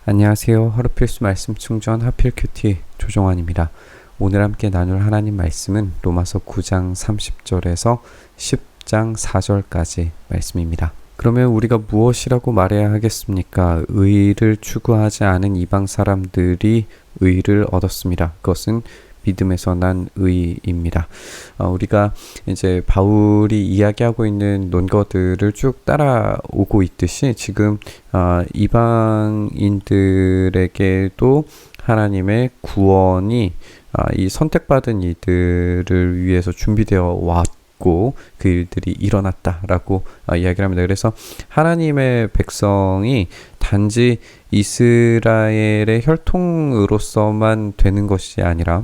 안녕하세요. 하루 필수 말씀 충전 하필 큐티 조정환입니다. 오늘 함께 나눌 하나님 말씀은 로마서 9장 30절에서 10장 4절까지 말씀입니다. 그러면 우리가 무엇이라고 말해야 하겠습니까? 의를 추구하지 않은 이방 사람들이 의를 얻었습니다. 그것은 믿음에서 난 의입니다. 우리가 이제 바울이 이야기하고 있는 논거들을 쭉 따라오고 있듯이 지금 이방인들에게도 하나님의 구원이 이 선택받은 이들을 위해서 준비되어 왔고 그 일들이 일어났다라고 이야기를 합니다. 그래서 하나님의 백성이 단지 이스라엘의 혈통으로서만 되는 것이 아니라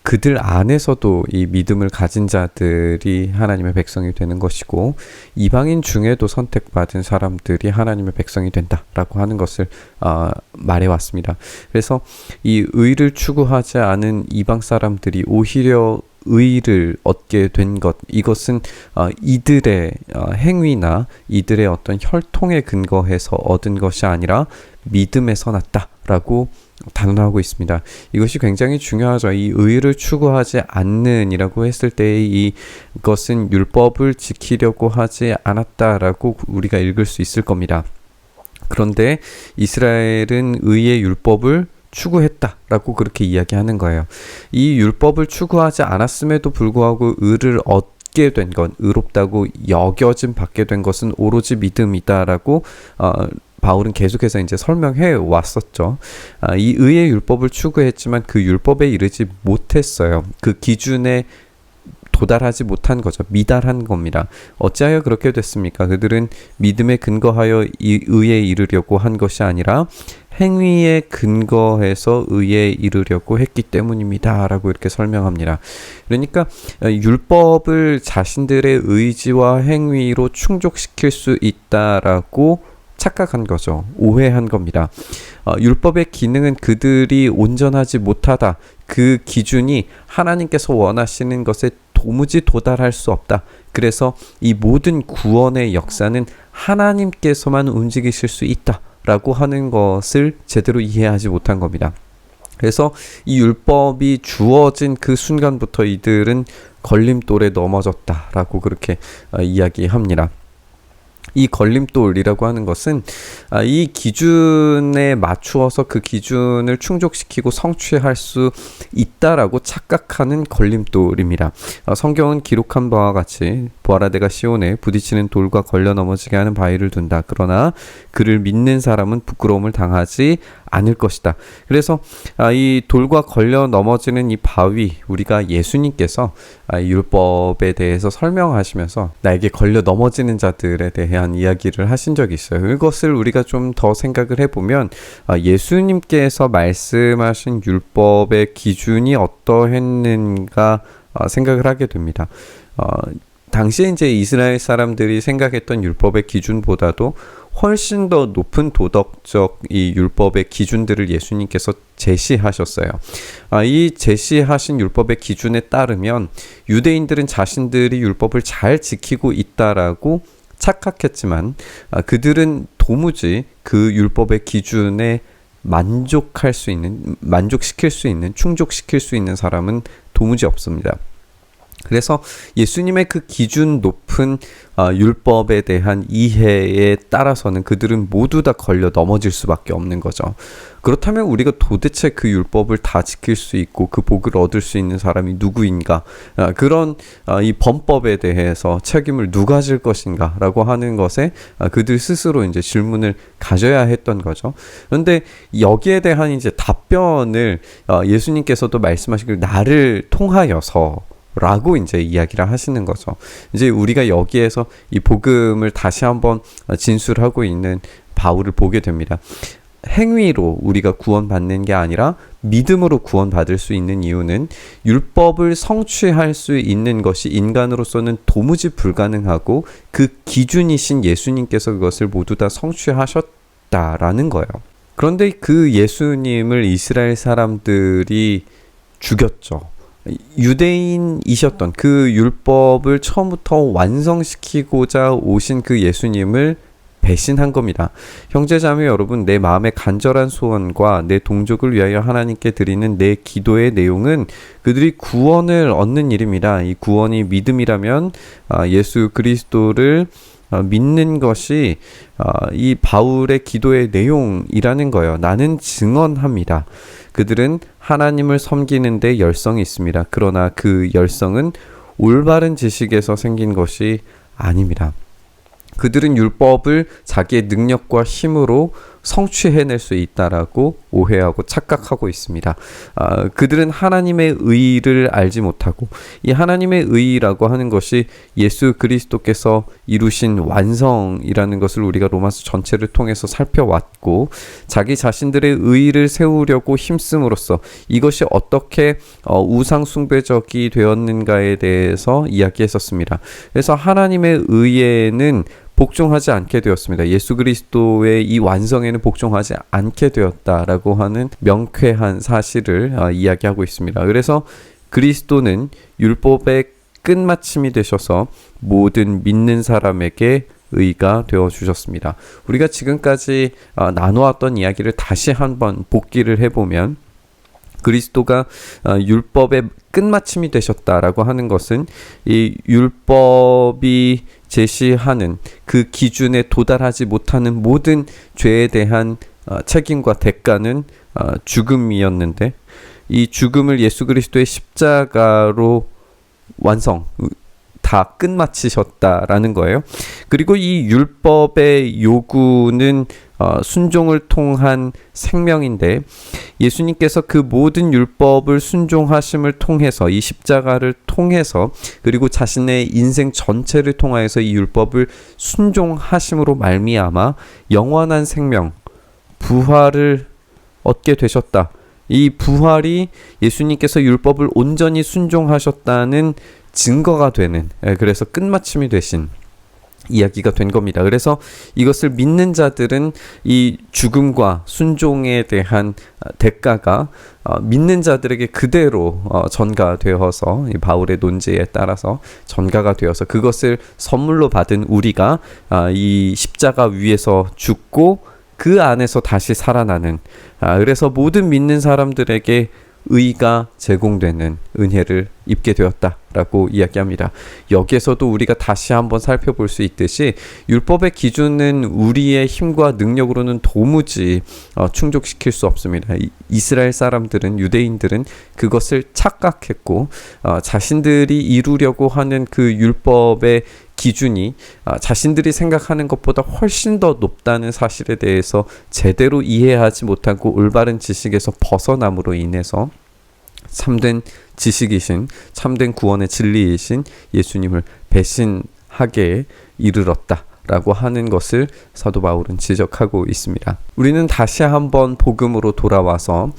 그들 안에서도 이 믿음을 가진 자들이 하나님의 백성이 되는 것이고 이방인 중에도 선택받은 사람들이 하나님의 백성이 된다라고 하는 것을 말해왔습니다. 그래서 이 의를 추구하지 않은 이방 사람들이 오히려 의를 얻게 된 것, 이것은 이들의 행위나 이들의 어떤 혈통에 근거해서 얻은 것이 아니라 믿음에서 났다라고 단언하고 있습니다. 이것이 굉장히 중요하죠. 이 의를 추구하지 않는이라고 했을 때 이것은 율법을 지키려고 하지 않았다라고 우리가 읽을 수 있을 겁니다. 그런데 이스라엘은 의의 율법을 추구했다라고 그렇게 이야기하는 거예요. 이 율법을 추구하지 않았음에도 불구하고 의를 얻게 된 것, 의롭다고 여겨짐 받게 된 것은 오로지 믿음이다라고 바울은 계속해서 이제 설명해 왔었죠. 이 의의 율법을 추구했지만 그 율법에 이르지 못했어요. 그 기준에 도달하지 못한 거죠. 미달한 겁니다. 어찌하여 그렇게 됐습니까? 그들은 믿음에 근거하여 이 의에 이르려고 한 것이 아니라 행위에 근거해서 의에 이르려고 했기 때문입니다. 라고 이렇게 설명합니다. 그러니까 율법을 자신들의 의지와 행위로 충족시킬 수 있다라고 착각한 거죠. 오해한 겁니다. 율법의 기능은 그들이 온전하지 못하다. 그 기준이 하나님께서 원하시는 것에 도무지 도달할 수 없다. 그래서 이 모든 구원의 역사는 하나님께서만 움직이실 수 있다. 라고 하는 것을 제대로 이해하지 못한 겁니다. 그래서 이 율법이 주어진 그 순간부터 이들은 걸림돌에 넘어졌다라고 그렇게 이야기합니다. 이 걸림돌이라고 하는 것은 이 기준에 맞추어서 그 기준을 충족시키고 성취할 수 있다라고 착각하는 걸림돌입니다. 성경은 기록한 바와 같이 보아라 내가 시온에 부딪히는 돌과 걸려 넘어지게 하는 바위를 둔다. 그러나 그를 믿는 사람은 부끄러움을 당하지 않을 것이다. 그래서 이 돌과 걸려 넘어지는 이 바위, 우리가 예수님께서 율법에 대해서 설명하시면서 나에게 걸려 넘어지는 자들에 대한 이야기를 하신 적이 있어요. 이것을 우리가 좀 더 생각을 해보면 예수님께서 말씀하신 율법의 기준이 어떠했는가 생각을 하게 됩니다. 당시에 이제 이스라엘 사람들이 생각했던 율법의 기준보다도 훨씬 더 높은 도덕적 이 율법의 기준들을 예수님께서 제시하셨어요. 이 제시하신 율법의 기준에 따르면 유대인들은 자신들이 율법을 잘 지키고 있다라고 착각했지만 그들은 도무지 그 율법의 기준에 만족시킬 수 있는, 충족시킬 수 있는 사람은 도무지 없습니다. 그래서 예수님의 그 기준 높은 율법에 대한 이해에 따라서는 그들은 모두 다 걸려 넘어질 수밖에 없는 거죠. 그렇다면 우리가 도대체 그 율법을 다 지킬 수 있고 그 복을 얻을 수 있는 사람이 누구인가? 그런 이 범법에 대해서 책임을 누가 질 것인가? 라고 하는 것에 그들 스스로 이제 질문을 가져야 했던 거죠. 그런데 여기에 대한 이제 답변을 예수님께서도 말씀하시길 나를 통하여서 라고 이제 이야기를 하시는 거죠. 이제 우리가 여기에서 이 복음을 다시 한번 진술하고 있는 바울을 보게 됩니다. 행위로 우리가 구원받는 게 아니라 믿음으로 구원받을 수 있는 이유는 율법을 성취할 수 있는 것이 인간으로서는 도무지 불가능하고 그 기준이신 예수님께서 그것을 모두 다 성취하셨다라는 거예요. 그런데 그 예수님을 이스라엘 사람들이 죽였죠. 유대인이셨던 그 율법을 처음부터 완성시키고자 오신 그 예수님을 배신한 겁니다. 형제자매 여러분, 내 마음의 간절한 소원과 내 동족을 위하여 하나님께 드리는 내 기도의 내용은 그들이 구원을 얻는 일입니다. 이 구원이 믿음이라면 예수 그리스도를 믿는 것이 이 바울의 기도의 내용이라는 거예요. 나는 증언합니다. 그들은 하나님을 섬기는 데 열성이 있습니다. 그러나 그 열성은 올바른 지식에서 생긴 것이 아닙니다. 그들은 율법을 자기의 능력과 힘으로 성취해낼 수 있다라고 오해하고 착각하고 있습니다. 그들은 하나님의 의를 알지 못하고, 이 하나님의 의라고 하는 것이 예수 그리스도께서 이루신 완성이라는 것을 우리가 로마서 전체를 통해서 살펴왔고, 자기 자신들의 의를 세우려고 힘씀으로써 이것이 어떻게 우상 숭배적이 되었는가에 대해서 이야기했었습니다. 그래서 하나님의 의에는 복종하지 않게 되었습니다. 예수 그리스도의 이 완성에는 복종하지 않게 되었다라고 하는 명쾌한 사실을 이야기하고 있습니다. 그래서 그리스도는 율법의 끝마침이 되셔서 모든 믿는 사람에게 의가 되어 주셨습니다. 우리가 지금까지 나누었던 이야기를 다시 한번 복기를 해보면, 그리스도가 율법의 끝마침이 되셨다라고 하는 것은 이 율법이 제시하는 그 기준에 도달하지 못하는 모든 죄에 대한 책임과 대가는 죽음이었는데, 이 죽음을 예수 그리스도의 십자가로 완성, 다 끝마치셨다라는 거예요. 그리고 이 율법의 요구는 순종을 통한 생명인데, 예수님께서 그 모든 율법을 순종하심을 통해서, 이 십자가를 통해서, 그리고 자신의 인생 전체를 통하여서 이 율법을 순종하심으로 말미암아 영원한 생명, 부활을 얻게 되셨다. 이 부활이 예수님께서 율법을 온전히 순종하셨다는 증거가 되는, 그래서 끝마침이 되신 이야기가 된 겁니다. 그래서 이것을 믿는 자들은 이 죽음과 순종에 대한 대가가 믿는 자들에게 그대로 전가되어서, 이 바울의 논지에 따라서 전가가 되어서 그것을 선물로 받은 우리가 이 십자가 위에서 죽고 그 안에서 다시 살아나는, 그래서 모든 믿는 사람들에게 의가 제공되는 은혜를 입게 되었다라고 이야기합니다. 여기에서도 우리가 다시 한번 살펴볼 수 있듯이 율법의 기준은 우리의 힘과 능력으로는 도무지 충족시킬 수 없습니다. 이스라엘 사람들은, 유대인들은 그것을 착각했고, 자신들이 이루려고 하는 그 율법의 기준이 자신들이 생각하는 것보다 훨씬 더 높다는 사실에 대해서 제대로 이해하지 못하고 올바른 지식에서 벗어남으로 인해서 참된 지식이신, 참된 구원의 진리이신 예수님을 배신하게 이르렀다 라고 하는 것을 사도 바울은 지적하고 있습니다. 우리는 다시 한번 복음으로 돌아와서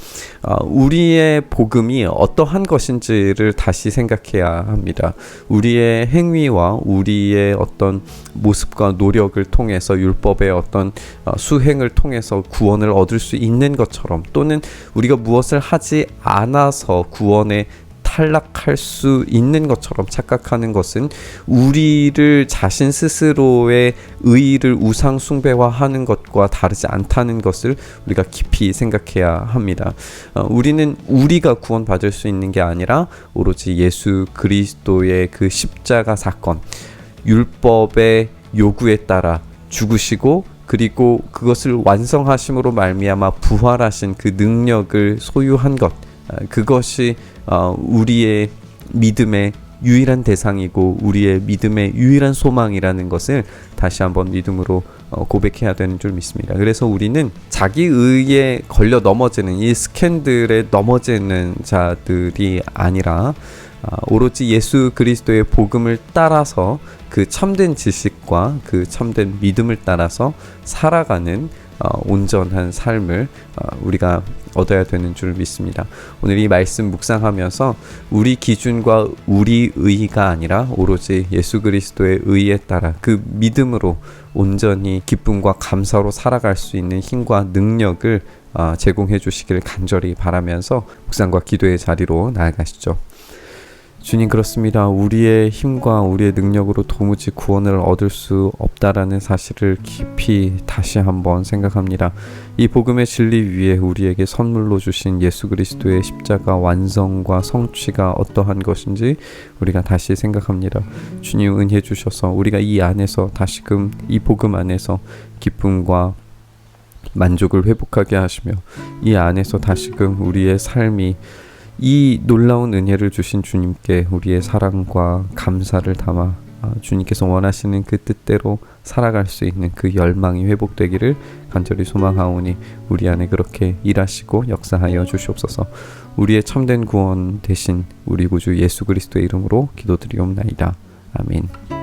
우리의 복음이 어떠한 것인지를 다시 생각해야 합니다. 우리의 행위와 우리의 어떤 모습과 노력을 통해서, 율법의 어떤 수행을 통해서 구원을 얻을 수 있는 것처럼, 또는 우리가 무엇을 하지 않아서 구원에 탈락할 수 있는 것처럼 착각하는 것은 우리를 자신 스스로의 의의를 우상 숭배화하는 것과 다르지 않다는 것을 우리가 깊이 생각해야 합니다. 우리는 우리가 구원받을 수 있는 게 아니라 오로지 예수 그리스도의 그 십자가 사건, 율법의 요구에 따라 죽으시고, 그리고 그것을 완성하심으로 말미암아 부활하신 그 능력을 소유한 것, 그것이 우리의 믿음의 유일한 대상이고 우리의 믿음의 유일한 소망이라는 것을 다시 한번 믿음으로 고백해야 되는 줄 믿습니다. 그래서 우리는 자기 의에 걸려 넘어지는, 이 스캔들에 넘어지는 자들이 아니라 오로지 예수 그리스도의 복음을 따라서 그 참된 지식과 그 참된 믿음을 따라서 살아가는 온전한 삶을 우리가 얻어야 되는 줄 믿습니다. 오늘 이 말씀 묵상하면서 우리 기준과 우리 의가 아니라 오로지 예수 그리스도의 의에 따라 그 믿음으로 온전히 기쁨과 감사로 살아갈 수 있는 힘과 능력을 제공해 주시기를 간절히 바라면서 묵상과 기도의 자리로 나아가시죠. 주님, 그렇습니다. 우리의 힘과 우리의 능력으로 도무지 구원을 얻을 수 없다라는 사실을 깊이 다시 한번 생각합니다. 이 복음의 진리 위에 우리에게 선물로 주신 예수 그리스도의 십자가 완성과 성취가 어떠한 것인지 우리가 다시 생각합니다. 주님, 은혜 주셔서 우리가 이 안에서 다시금 이 복음 안에서 기쁨과 만족을 회복하게 하시며 이 안에서 다시금 우리의 삶이 이 놀라운 은혜를 주신 주님께 우리의 사랑과 감사를 담아 주님께서 원하시는 그 뜻대로 살아갈 수 있는 그 열망이 회복되기를 간절히 소망하오니 우리 안에 그렇게 일하시고 역사하여 주시옵소서. 우리의 참된 구원 되신 우리 구주 예수 그리스도의 이름으로 기도드리옵나이다. 아멘.